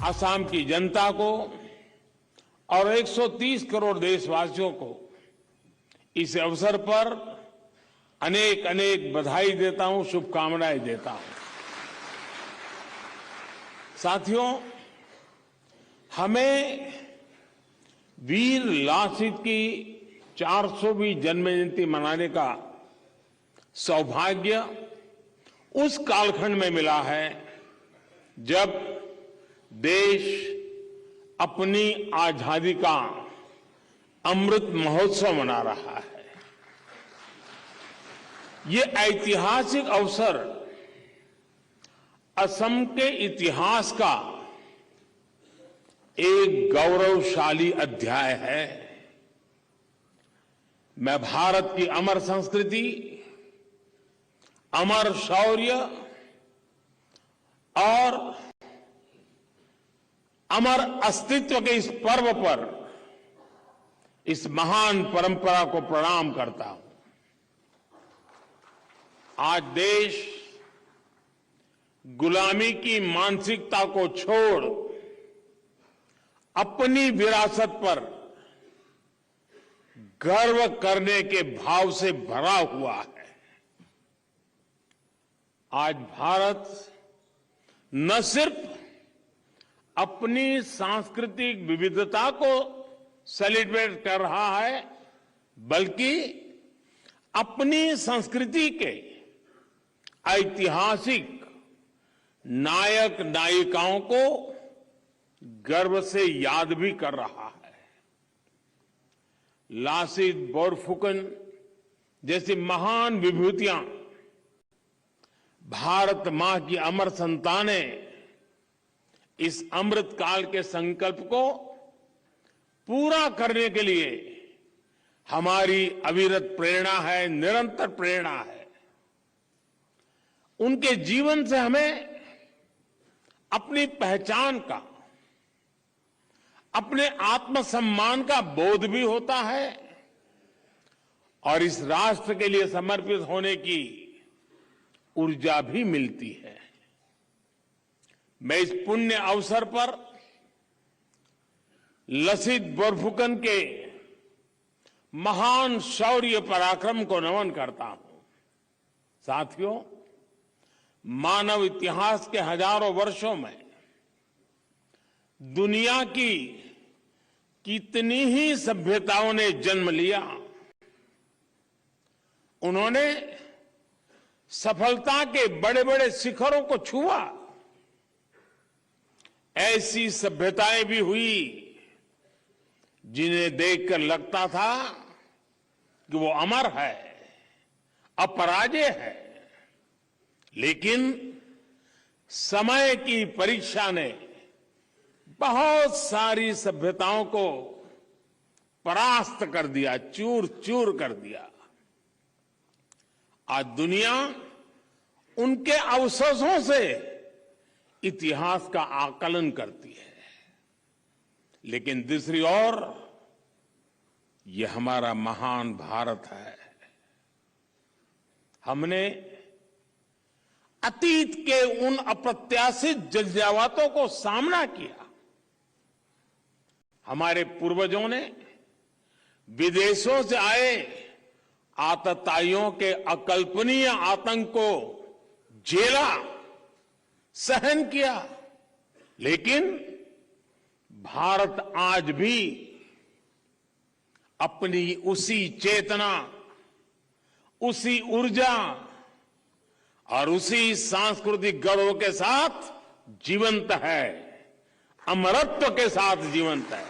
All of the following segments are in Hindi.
असम की जनता को और 130 करोड़ देशवासियों को इस अवसर पर अनेक अनेक बधाई देता हूं, शुभकामनाएं देता हूं। साथियों, हमें वीर लासित की 400वीं जन्म जयंती मनाने का सौभाग्य उस कालखंड में मिला है जब देश अपनी आजादी का अमृत महोत्सव मना रहा है। ये ऐतिहासिक अवसर असम के इतिहास का एक गौरवशाली अध्याय है। मैं भारत की अमर संस्कृति, अमर शौर्य और अमर अस्तित्व के इस पर्व पर इस महान परंपरा को प्रणाम करता हूं। आज देश गुलामी की मानसिकता को छोड़ अपनी विरासत पर गर्व करने के भाव से भरा हुआ है। आज भारत न सिर्फ अपनी सांस्कृतिक विविधता को सेलिब्रेट कर रहा है, बल्कि अपनी संस्कृति के ऐतिहासिक नायक नायिकाओं को गर्व से याद भी कर रहा है। लासित बोरफुकन जैसी महान विभूतियां भारत मां की अमर संतानें इस अमृत काल के संकल्प को पूरा करने के लिए हमारी अविरत प्रेरणा है, निरंतर प्रेरणा है। उनके जीवन से हमें अपनी पहचान का, अपने आत्मसम्मान का बोध भी होता है और इस राष्ट्र के लिए समर्पित होने की ऊर्जा भी मिलती है। मैं इस पुण्य अवसर पर लसित बोरफुकन के महान शौर्य पराक्रम को नमन करता हूं। साथियों, मानव इतिहास के हजारों वर्षों में दुनिया की कितनी ही सभ्यताओं ने जन्म लिया। उन्होंने सफलता के बड़े बड़े शिखरों को छुआ। ऐसी सभ्यताएं भी हुई जिन्हें देखकर लगता था कि वो अमर है, अपराजेय है, लेकिन समय की परीक्षा ने बहुत सारी सभ्यताओं को परास्त कर दिया, चूर चूर कर दिया। आज दुनिया उनके अवशेषों से इतिहास का आकलन करती है, लेकिन दूसरी ओर ये हमारा महान भारत है। हमने अतीत के उन अप्रत्याशित जज्बातों को सामना किया। हमारे पूर्वजों ने विदेशों से आए आतताइयों के अकल्पनीय आतंक को झेला, सहन किया, लेकिन भारत आज भी अपनी उसी चेतना, उसी ऊर्जा और उसी सांस्कृतिक गौरव के साथ जीवंत है, अमरत्व के साथ जीवंत है।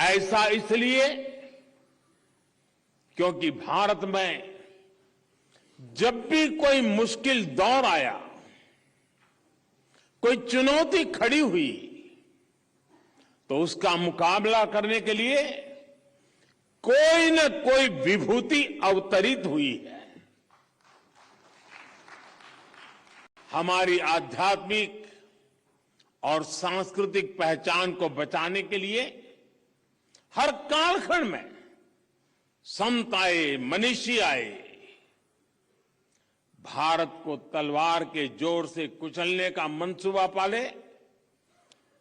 ऐसा इसलिए क्योंकि भारत में जब भी कोई मुश्किल दौर आया, कोई चुनौती खड़ी हुई, तो उसका मुकाबला करने के लिए कोई न कोई विभूति अवतरित हुई है। हमारी आध्यात्मिक और सांस्कृतिक पहचान को बचाने के लिए हर कालखंड में संत आए, मनीषी आए। भारत को तलवार के जोर से कुचलने का मंसूबा पाले,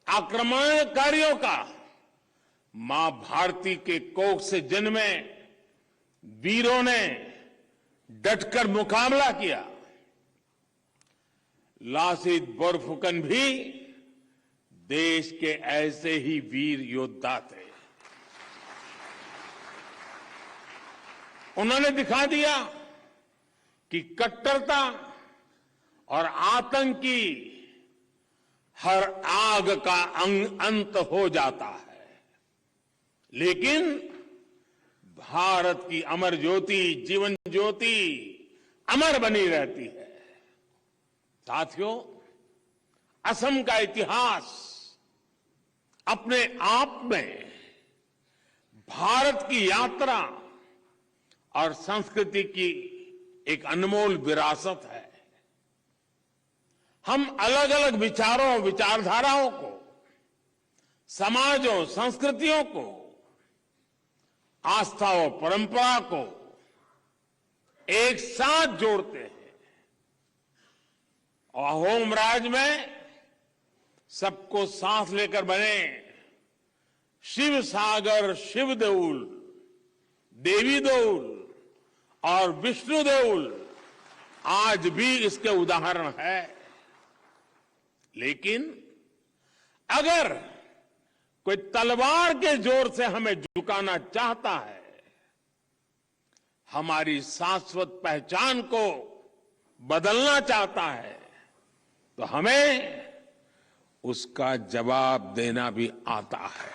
आक्रमणकारियों का मां भारती के कोख से जन्मे वीरों ने डटकर मुकाबला किया। लासित बोरफुकन भी देश के ऐसे ही वीर योद्धा थे। उन्होंने दिखा दिया कि कट्टरता और आतंकी हर आग का अंत हो जाता है, लेकिन भारत की अमर ज्योति, जीवन ज्योति अमर बनी रहती है। साथियों, असम का इतिहास अपने आप में भारत की यात्रा और संस्कृति की एक अनमोल विरासत है। हम अलग अलग विचारों, विचारधाराओं को, समाजों, संस्कृतियों को, आस्था और परंपरा को एक साथ जोड़ते हैं और होम राज में सबको साथ लेकर बने शिव सागर, शिव देउल, देवी देउल और विष्णु देउल आज भी इसके उदाहरण है। लेकिन अगर कोई तलवार के जोर से हमें झुकाना चाहता है, हमारी शाश्वत पहचान को बदलना चाहता है, तो हमें उसका जवाब देना भी आता है।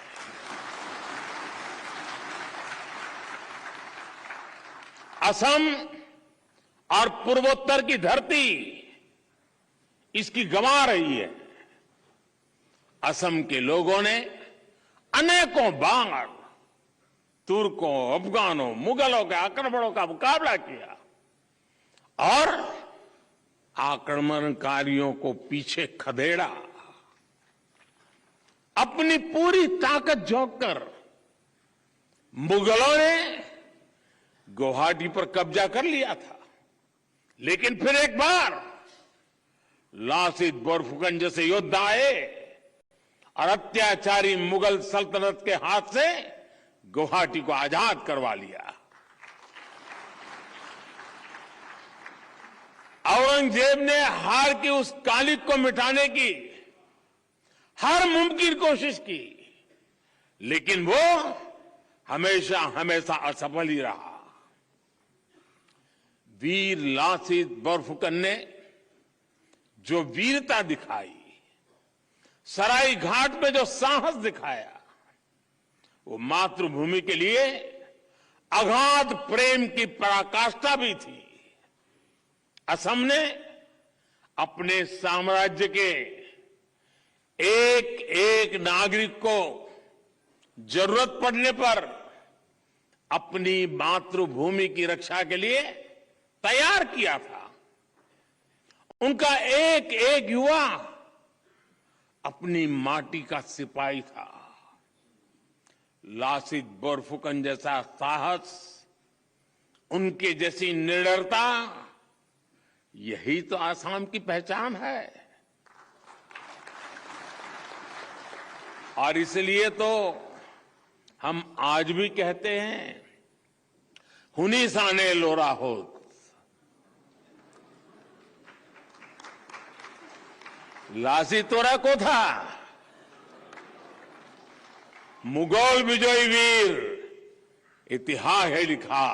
असम और पूर्वोत्तर की धरती इसकी गंवा रही है। असम के लोगों ने अनेकों बार तुर्कों, अफगानों, मुगलों के आक्रमणों का मुकाबला किया और आक्रमणकारियों को पीछे खदेड़ा। अपनी पूरी ताकत झोंक कर मुगलों ने गुवाहाटी पर कब्जा कर लिया था, लेकिन फिर एक बार लासित बोरफुकन जैसे योद्धा आए और अत्याचारी मुगल सल्तनत के हाथ से गुवाहाटी को आजाद करवा लिया। औरंगजेब ने हार की उस कालिक को मिटाने की हर मुमकिन कोशिश की, लेकिन वो हमेशा हमेशा असफल ही रहा। वीर लासित बोरफुकन ने जो वीरता दिखाई, सराय घाट पे जो साहस दिखाया, वो मातृभूमि के लिए अगाध प्रेम की पराकाष्ठा भी थी। असम ने अपने साम्राज्य के एक एक नागरिक को जरूरत पड़ने पर अपनी मातृभूमि की रक्षा के लिए तैयार किया था। उनका एक एक युवा अपनी माटी का सिपाही था। लासित बोरफुकन जैसा साहस, उनके जैसी निडरता, यही तो आसाम की पहचान है। और इसलिए तो हम आज भी कहते हैं, हुनी साने लोरा होत। लासी तोरा को था, मुगल विजयी वीर इतिहास है लिखा।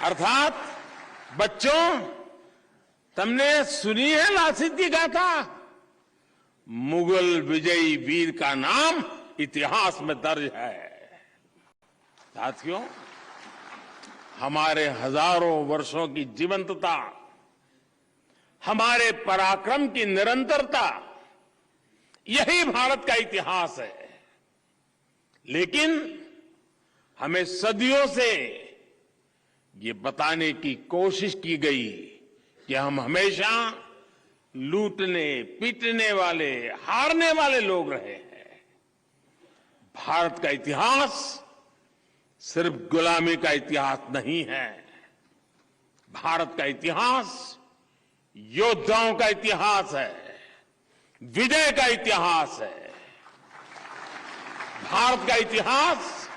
अर्थात बच्चों, तुमने सुनी है लासित की गाथा? मुगल विजयी वीर का नाम इतिहास में दर्ज है। साथियों, हमारे हजारों वर्षों की जीवंतता, हमारे पराक्रम की निरंतरता, यही भारत का इतिहास है। लेकिन हमें सदियों से ये बताने की कोशिश की गई कि हम हमेशा लूटने, पीटने वाले, हारने वाले लोग रहे हैं। भारत का इतिहास सिर्फ गुलामी का इतिहास नहीं है। भारत का इतिहास योद्धाओं का इतिहास है, विजय का इतिहास है। भारत का इतिहास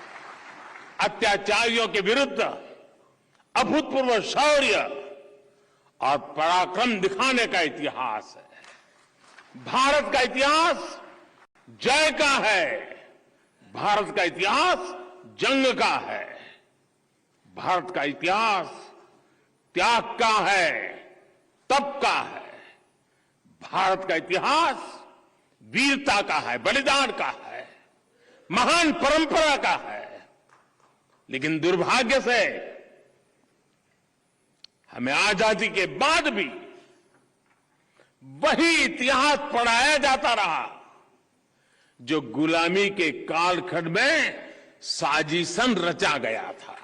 अत्याचारियों के विरुद्ध अभूतपूर्व शौर्य और पराक्रम दिखाने का इतिहास है। भारत का इतिहास जय का है, भारत का इतिहास जंग का है, भारत का इतिहास त्याग का है, तप का है, भारत का इतिहास वीरता का है, बलिदान का है, महान परंपरा का है। लेकिन दुर्भाग्य से हमें आजादी के बाद भी वही इतिहास पढ़ाया जाता रहा जो गुलामी के कालखंड में साजिशन रचा गया था।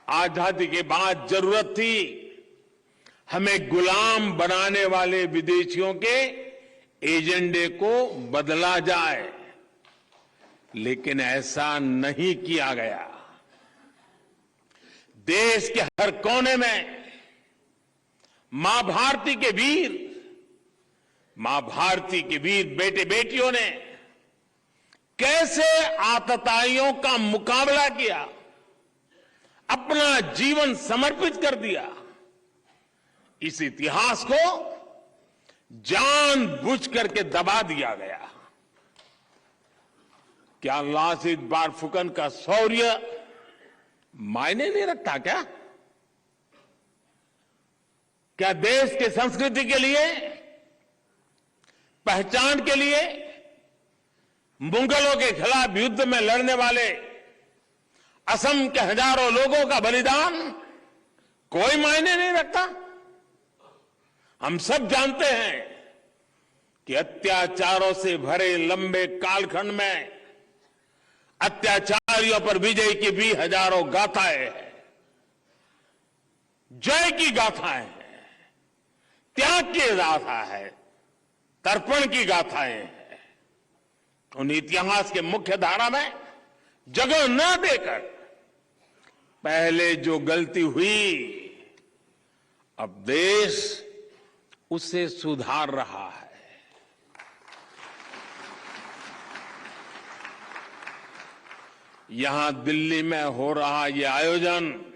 आजादी के बाद जरूरत थी हमें गुलाम बनाने वाले विदेशियों के एजेंडे को बदला जाए, लेकिन ऐसा नहीं किया गया। देश के हर कोने में मां भारती के वीर बेटे बेटियों ने कैसे आतताइयों का मुकाबला किया, अपना जीवन समर्पित कर दिया। इस इतिहास को जानबूझ करके दबा दिया गया। क्या लासीत बारफुकन का शौर्य मायने नहीं रखता क्या? क्या देश के संस्कृति के लिए, पहचान के लिए मुगलों के खिलाफ युद्ध में लड़ने वाले असम के हजारों लोगों का बलिदान कोई मायने नहीं रखता? हम सब जानते हैं कि अत्याचारों से भरे लंबे कालखंड में अत्याचारियों पर विजय की भी हजारों गाथाएं हैं, जय की गाथाएं हैं, त्याग की गाथा है, तर्पण की गाथाएं हैं। उन इतिहास के मुख्य धारा में जगह न देकर पहले जो गलती हुई, अब देश उसे सुधार रहा है। यहां दिल्ली में हो रहा यह आयोजन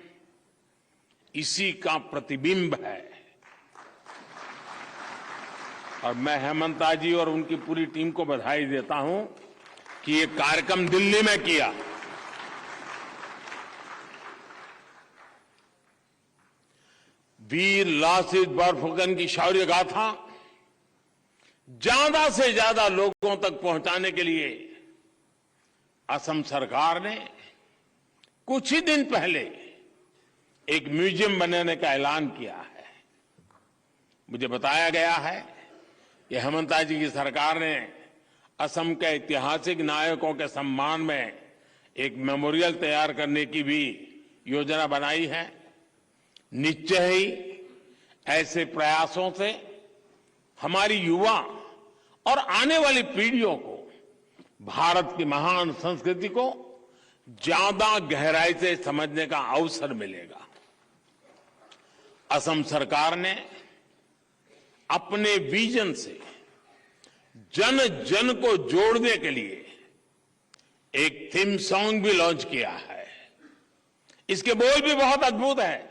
इसी का प्रतिबिंब है। और मैं हेमंता जी और उनकी पूरी टीम को बधाई देता हूं कि ये कार्यक्रम दिल्ली में किया। वीर लासीत बरफुकन की शौर्य गाथा ज्यादा से ज्यादा लोगों तक पहुंचाने के लिए असम सरकार ने कुछ ही दिन पहले एक म्यूजियम बनाने का ऐलान किया है। मुझे बताया गया है कि हेमंता जी की सरकार ने असम के ऐतिहासिक नायकों के सम्मान में एक मेमोरियल तैयार करने की भी योजना बनाई है। निश्चय ही ऐसे प्रयासों से हमारी युवा और आने वाली पीढ़ियों को भारत की महान संस्कृति को ज्यादा गहराई से समझने का अवसर मिलेगा। असम सरकार ने अपने विजन से जन जन को जोड़ने के लिए एक थीम सॉन्ग भी लॉन्च किया है। इसके बोल भी बहुत अद्भुत है।